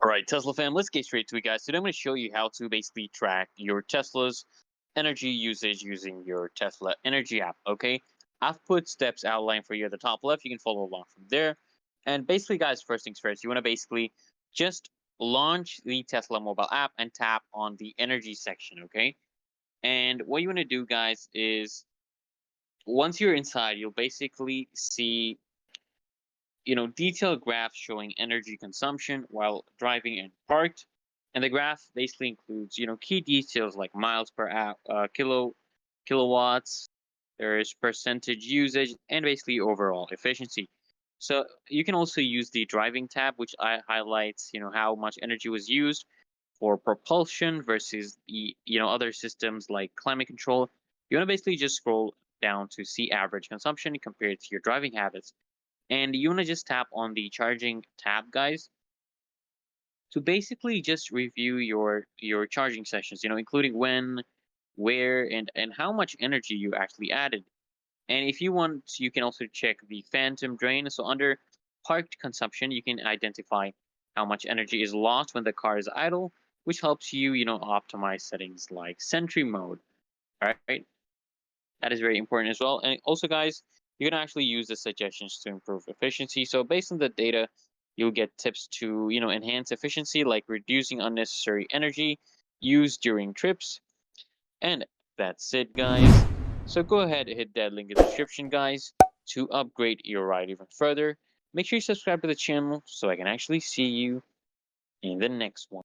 All right, Tesla fam, let's get straight to it, guys. Today I'm going to show you how to basically track your Tesla's energy usage using your Tesla Energy app. Okay, I've put steps outlined for you at the top left. You can follow along from there. And basically, guys, first things first, you want to basically just launch the Tesla mobile app and tap on the energy section. Okay, and what you want to do, guys, is once you're inside, you'll basically see detailed graphs showing energy consumption while driving and parked. And the graph basically includes, key details like miles per kilowatts, there is percentage usage, and basically overall efficiency. So you can also use the driving tab, which highlights, how much energy was used for propulsion versus the, other systems like climate control. You want to basically just scroll down to see average consumption compared to your driving habits, and you want to just tap on the charging tab, guys, to basically just review your charging sessions, including when, where, and how much energy you actually added. And if you want, you can also check the phantom drain. So under parked consumption, you can identify how much energy is lost when the car is idle, which helps you, optimize settings like sentry mode. All right, that is very important as well. And also, guys, you can actually use the suggestions to improve efficiency. So based on the data, you'll get tips to, enhance efficiency, like reducing unnecessary energy used during trips. And that's it, guys. So go ahead and hit that link in the description, guys, to upgrade your ride even further. Make sure you subscribe to the channel so I can actually see you in the next one.